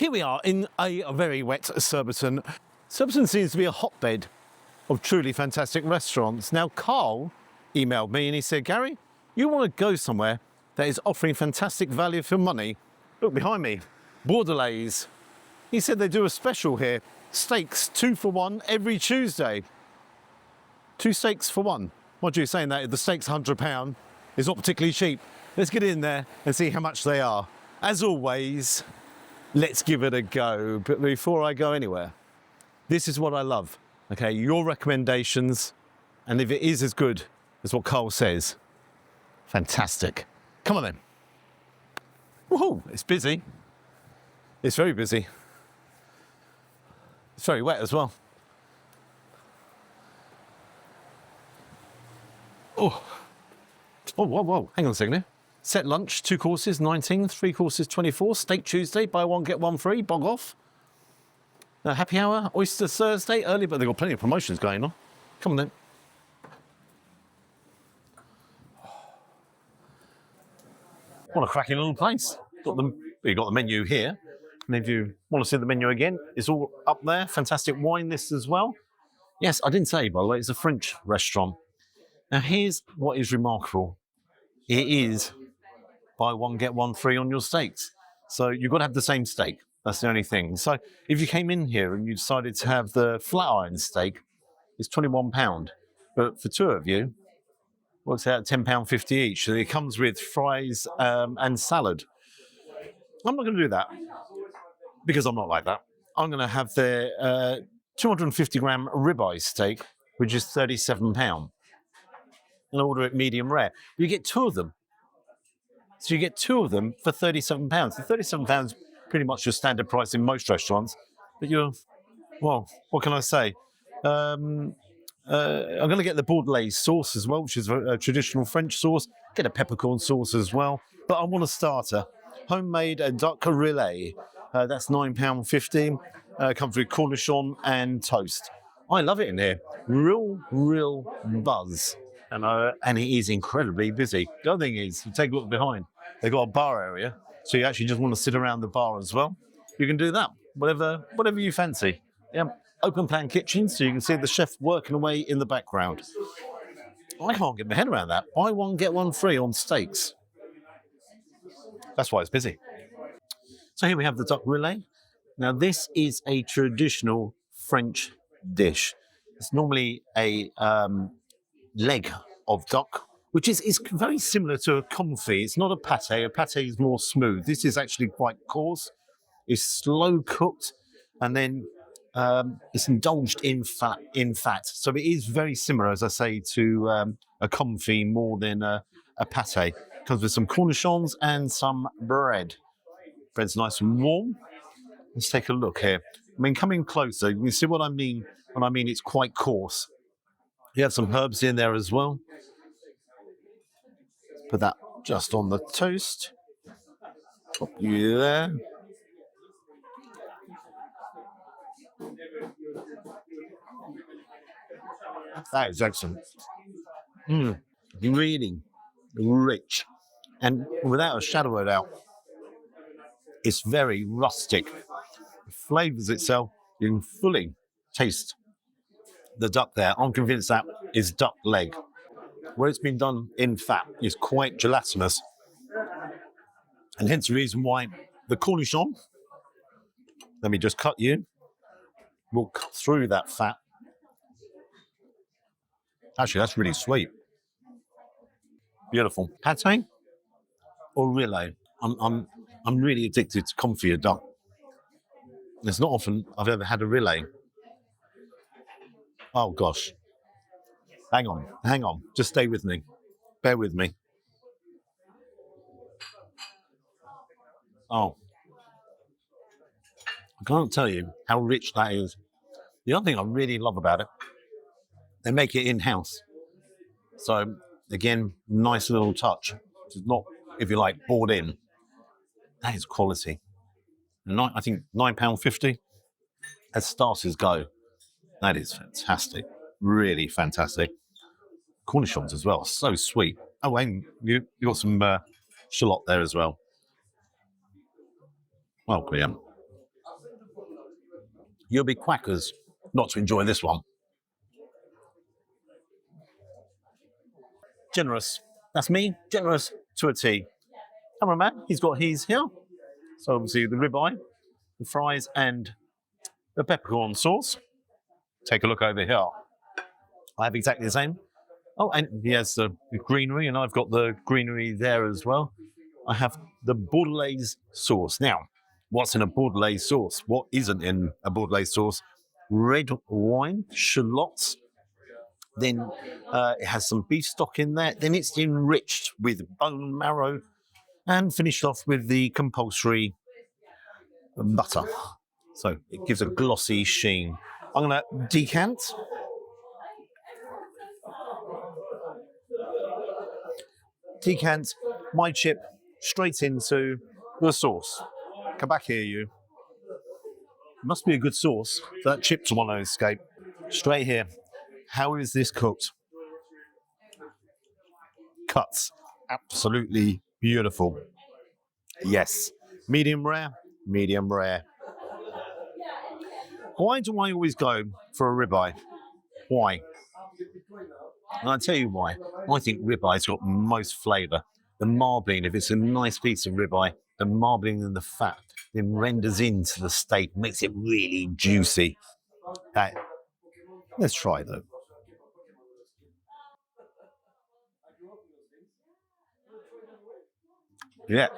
Here we are in a very wet Surbiton. Surbiton seems to be a hotbed of truly fantastic restaurants. Now, Carl emailed me and he said, Gary, you want to go somewhere that is offering fantastic value for money? Look behind me, Bordelais. He said they do a special here, steaks 2 for 1 every Tuesday. 2 steaks for 1. What are you saying that the steak's £100 is not particularly cheap? Let's get in there and see how much they are. As always, let's give it a go. But before I go anywhere, this is what I love. Okay, your recommendations, and if it is as good as what Carl says, fantastic. Come on then. Woohoo, it's busy. It's very busy. It's very wet as well. Oh, whoa, hang on a second here. Set lunch, 2 courses, 19, 3 courses, 24. Steak Tuesday, buy one, get one free, bog off. Happy hour, oyster Thursday, early, but they've got plenty of promotions going on. Come on then. What a cracking little place. You got the menu here. And if you want to see the menu again, it's all up there. Fantastic wine list as well. Yes, I didn't say, by the way, it's a French restaurant. Now, here's what is remarkable. It is buy one, get one free on your steaks. So you've got to have the same steak. That's the only thing. So if you came in here and you decided to have the flat iron steak, it's £21. But for 2 of you, works out £10.50 each. So it comes with fries and salad. I'm not going to do that because I'm not like that. I'm going to have the 250-gram ribeye steak, which is £37. And order it medium rare. You get 2 of them. So you get 2 of them for £37. So £37 pretty much your standard price in most restaurants. But well, what can I say? I'm going to get the Bordelais sauce as well, which is a traditional French sauce. Get a peppercorn sauce as well. But I want a starter. Homemade duck rillette. That's £9.15. Comes with cornichon and toast. I love it in here. Real buzz. And it is incredibly busy. The other thing is, take a look behind. They've got a bar area, so you actually just want to sit around the bar as well. You can do that, whatever you fancy. Yeah, open plan kitchen, so you can see the chef working away in the background. I can't get my head around that. Buy one, get one free on steaks. That's why it's busy. So here we have the duck rillette. Now this is a traditional French dish. It's normally a leg of duck, which is very similar to a confit. It's not a pate. A pate is more smooth. This is actually quite coarse. It's slow cooked, and then it's indulged in fat. So it is very similar, as I say, to a confit more than a pate. Comes with some cornichons and some bread. Bread's nice and warm. Let's take a look here. I mean, coming closer, you see what I mean when I mean it's quite coarse. You have some herbs in there as well. Put that just on the toast. Pop you there. That is excellent. Really rich. And without a shadow of a doubt, it's very rustic. It flavours itself. You can fully taste the duck there. I'm convinced that is duck leg. Where it's been done in fat is quite gelatinous. And hence the reason why the cornichon, let me just cut you, will cut through that fat. Actually, that's really sweet. Beautiful. Pate or rillette? I'm really addicted to confit duck. It's not often I've ever had a rillette. Oh gosh. Hang on. Just stay with me. Bear with me. Oh. I can't tell you how rich that is. The other thing I really love about it, they make it in-house. So, again, nice little touch. It's not, if you like, bought in. That is quality. I think £9.50 as starters go. That is fantastic. Really fantastic. Cornichons as well, so sweet. Oh, and you got some shallot there as well. Well, yeah. You'll be quackers not to enjoy this one. Generous. That's me, generous to a T. Cameraman, he's got his here. So obviously the ribeye, the fries, and the peppercorn sauce. Take a look over here. I have exactly the same. Oh, and he has the greenery, and I've got the greenery there as well. I have the bordelaise sauce. Now, what's in a bordelaise sauce? What isn't in a bordelaise sauce? Red wine, shallots. Then it has some beef stock in there. Then it's enriched with bone marrow and finished off with the compulsory butter. So it gives a glossy sheen. I'm going to decant. Decant my chip straight into the sauce. Come back here, you. Must be a good sauce for that chip to want to escape. Straight here. How is this cooked? Cuts. Absolutely beautiful. Yes. Medium rare. Medium rare. Why do I always go for a ribeye? Why? And I'll tell you why. I think ribeye's got most flavour. The marbling, if it's a nice piece of ribeye, the marbling and the fat then renders into the steak, makes it really juicy. Let's try though. Yeah,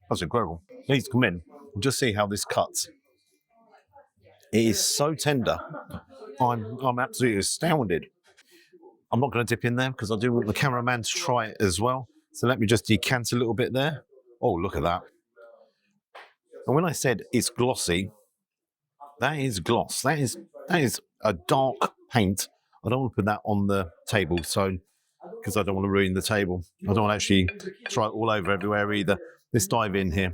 that's incredible. Please come in and just see how this cuts. It is so tender. I'm absolutely astounded. I'm not going to dip in there because I do want the cameraman to try it as well. So let me just decant a little bit there. Oh, look at that. And when I said it's glossy, that is gloss. That is a dark paint. I don't want to put that on the table, so because I don't want to ruin the table. I don't want to actually try it all over everywhere either. Let's dive in here.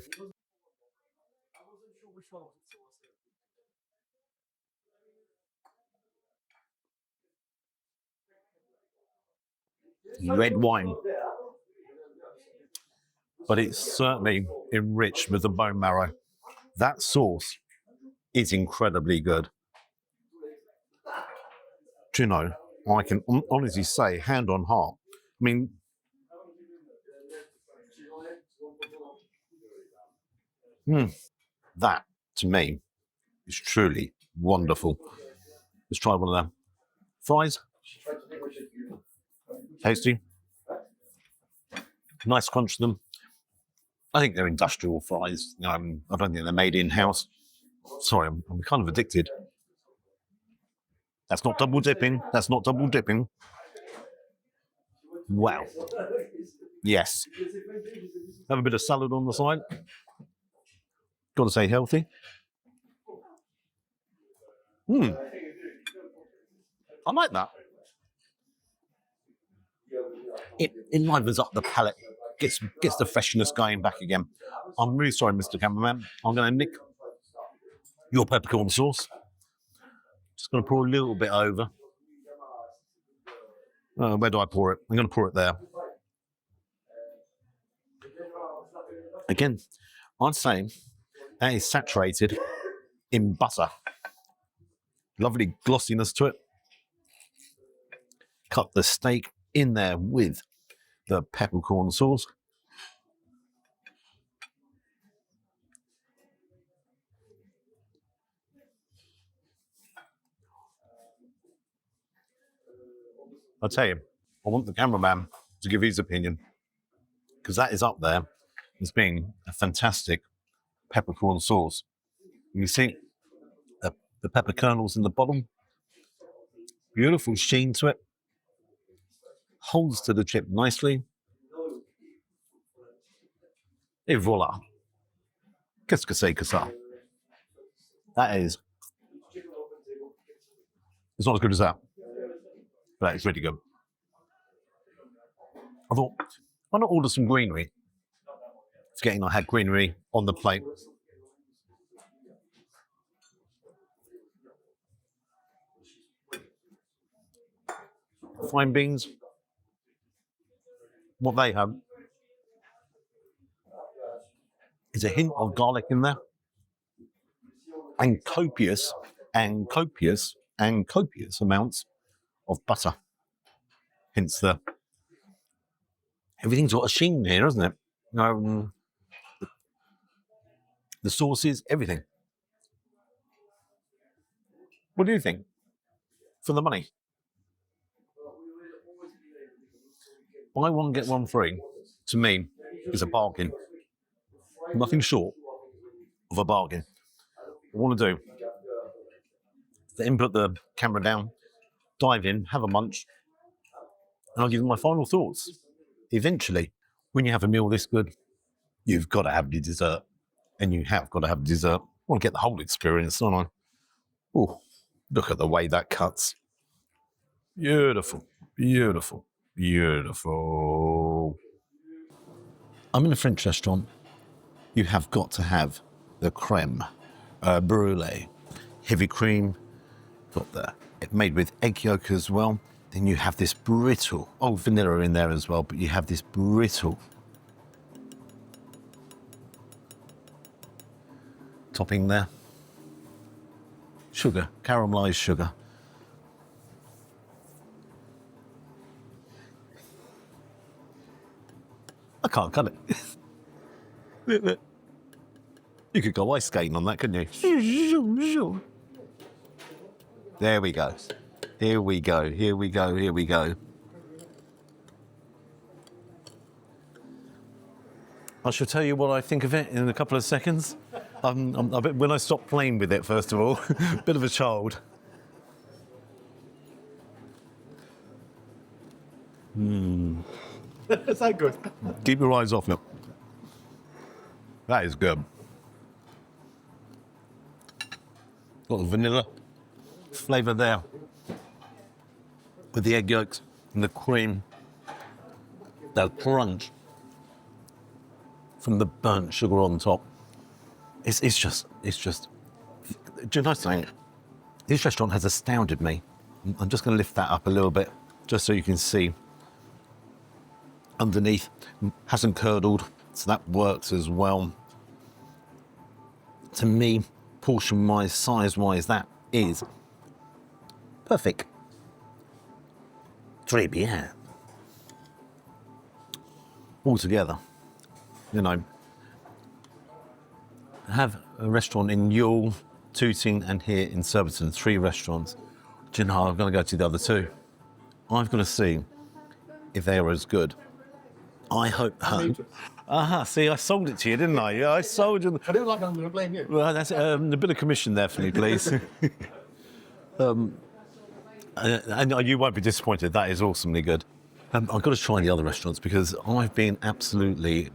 Red wine. But it's certainly enriched with the bone marrow. That sauce is incredibly good. Do you know, I can honestly say, hand on heart, I mean, that to me is truly wonderful. Let's try one of them. Fries. Tasty. Nice crunch to them. I think they're industrial fries. I don't think they're made in-house. Sorry, I'm kind of addicted. That's not double dipping. That's not double dipping. Wow. Yes. Have a bit of salad on the side. Got to say healthy. I like that. It livens up the palate, gets the freshness going back again. I'm really sorry, Mr. Cameraman. I'm going to nick your peppercorn sauce. Just going to pour a little bit over. Where do I pour it? I'm going to pour it there. Again, I'd say that is saturated in butter. Lovely glossiness to it. Cut the steak in there with the peppercorn sauce. I'll tell you, I want the cameraman to give his opinion because that is up there as being a fantastic peppercorn sauce. You see the pepper kernels in the bottom, beautiful sheen to it, holds to the chip nicely. Et voila. Qu'est-ce que c'est que ça? That is, it's not as good as that, but it's really good. I thought, why not order some greenery? Forgetting I had greenery on the plate. Fine beans, what they have is a hint of garlic in there and copious and copious amounts of butter. Hence everything's got a sheen here, doesn't it? The sauces, everything. What do you think? For the money? Buy one, get one free, to me, is a bargain. Nothing short of a bargain. What I want to do, then put the camera down, dive in, have a munch, and I'll give you my final thoughts. Eventually, when you have a meal this good, you've got to have your dessert. And you have got to have dessert. I want to get the whole experience, don't I? Oh, look at the way that cuts. Beautiful, beautiful, beautiful. I'm in a French restaurant. You have got to have the creme brulee. Heavy cream, got it made with egg yolk as well. Then you have this brittle, vanilla in there as well, but you have this brittle topping there. Sugar, caramelized sugar. I can't cut it. You could go ice skating on that, couldn't you? There we go. Here we go, here we go, here we go. I shall tell you what I think of it in a couple of seconds. When I stop playing with it, first of all, bit of a child. Is that good? Keep your eyes off it. That is good. Got the vanilla flavour there with the egg yolks and the cream. The crunch from the burnt sugar on top. It's just. Do you know something? This restaurant has astounded me. I'm just going to lift that up a little bit, just so you can see. Underneath, hasn't curdled, so that works as well. To me, portion-wise, size-wise, that is perfect. Très bien. All together, have a restaurant in Ewell, Tooting, and here in Surbiton, 3 restaurants. Do you know, I'm going to go to the other 2. I've got to see if they are as good. I hope. See, I sold it to you, didn't I? Yeah, I sold you. I don't like I'm going to blame you. Well, that's a bit of commission there for me, please. And you won't be disappointed. That is awesomely good. I've got to try the other restaurants because I've been absolutely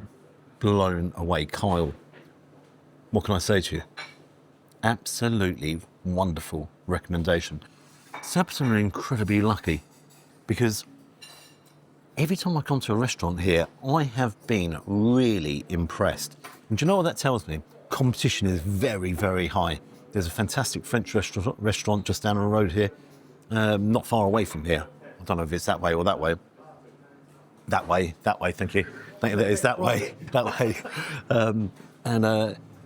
blown away. Kyle, what can I say to you? Absolutely wonderful recommendation. Surbiton are incredibly lucky because every time I come to a restaurant here, I have been really impressed. And do you know what that tells me? Competition is very, very high. There's a fantastic French restaurant just down the road here, not far away from here. I don't know if it's that way or that way. That way, thank you. It's that way, that way.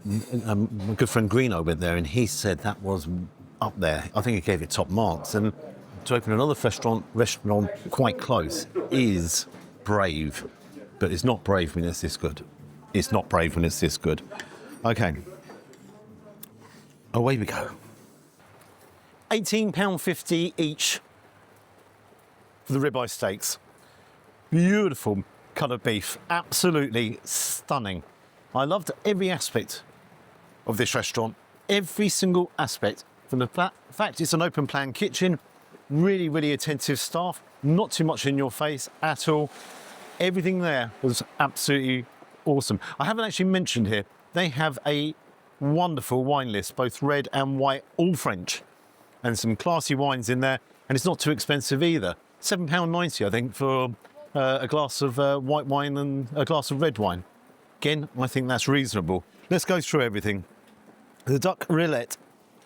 My good friend Greeno went there and he said that was up there. I think he gave it top marks. And to open another restaurant quite close is brave, but it's not brave when it's this good. It's not brave when it's this good. Okay, away we go. £18.50 each for the ribeye steaks. Beautiful cut of beef, absolutely stunning. I loved every aspect of this restaurant, every single aspect. From the fact it's an open plan kitchen, really, really attentive staff, not too much in your face at all. Everything there was absolutely awesome. I haven't actually mentioned here, they have a wonderful wine list, both red and white, all French, and some classy wines in there, and it's not too expensive either. £7.90, I think, for a glass of white wine and a glass of red wine. Again, I think that's reasonable. Let's go through everything. The duck rillette,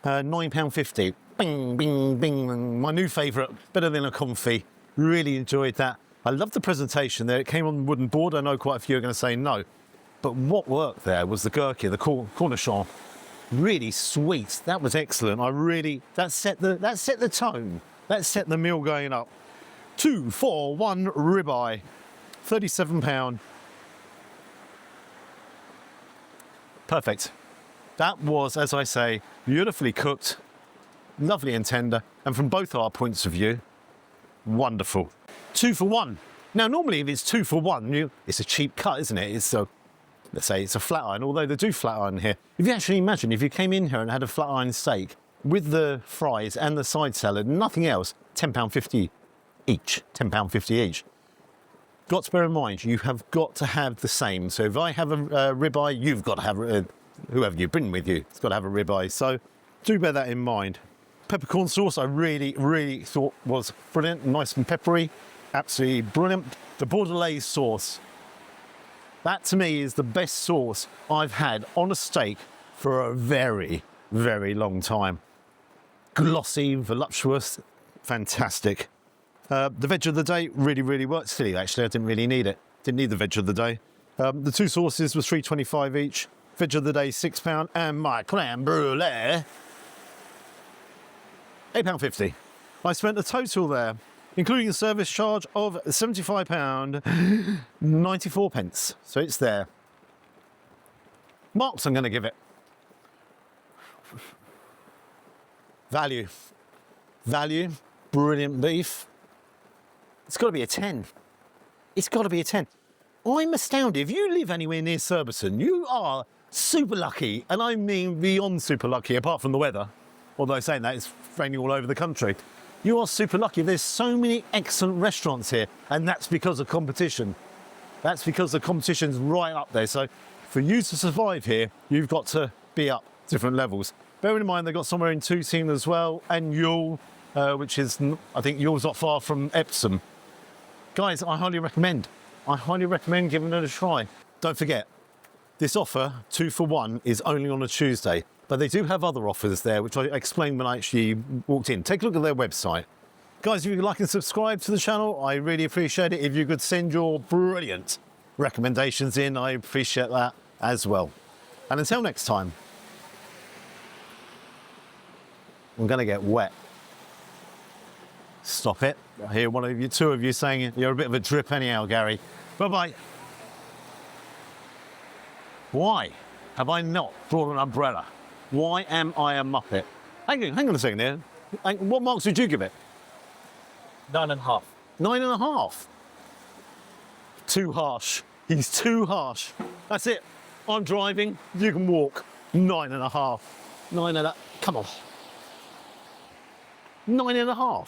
£9.50. Bing, bing, bing. My new favourite, better than a confit. Really enjoyed that. I love the presentation there. It came on the wooden board. I know quite a few are going to say no. But what worked there was the gherkin, the cornichon. Really sweet. That was excellent. That set the tone. That set the meal going up. 2 for 1 ribeye, £37. Perfect. That was, as I say, beautifully cooked, lovely and tender, and from both our points of view, wonderful. 2 for 1. Now, normally if it's 2 for 1, it's a cheap cut, isn't it? Let's say it's a flat iron, although they do flat iron here. If you actually imagine, if you came in here and had a flat iron steak with the fries and the side salad, nothing else, £10.50 each. £10.50 each. Got to bear in mind, you have got to have the same. So if I have a ribeye, you've got to have whoever you bring with you. It's got to have a ribeye. So do bear that in mind. Peppercorn sauce, I really, really thought was brilliant, nice and peppery, absolutely brilliant. The Bordelaise sauce, that to me is the best sauce I've had on a steak for a very, very long time. Glossy, voluptuous, fantastic. The veg of the day really, really worked. Silly, actually, I didn't really need it. Didn't need the veg of the day. The two sauces was £3.25 each. Veg of the day, £6, and my creme brulee, £8.50. I spent a total there, including a service charge of £75.94. So it's there. Marks I'm going to give it. Value. Value. Brilliant beef. It's got to be a 10. It's got to be a 10. I'm astounded. If you live anywhere near Surbiton, you are super lucky, and I mean beyond super lucky, apart from the weather. Although saying that, it's raining all over the country. You are super lucky. There's so many excellent restaurants here, and that's because of competition. That's because the competition's right up there. So for you to survive here, you've got to be up different levels. Bearing in mind they've got somewhere in Tooting as well, and Yule, which is, I think Yule's not far from Epsom. Guys, I highly recommend. I highly recommend giving it a try. Don't forget, this offer, 2 for 1, is only on a Tuesday. But they do have other offers there, which I explained when I actually walked in. Take a look at their website. Guys, if you could like and subscribe to the channel, I really appreciate it. If you could send your brilliant recommendations in, I appreciate that as well. And until next time, I'm going to get wet. Stop it. I hear two of you saying you're a bit of a drip anyhow, Gary. Bye-bye. Why have I not brought an umbrella? Why am I a muppet? Hang on a second there. What marks would you give it? 9.5. 9.5. Too harsh. He's too harsh. That's it. I'm driving. You can walk. 9.5. Come on. 9.5.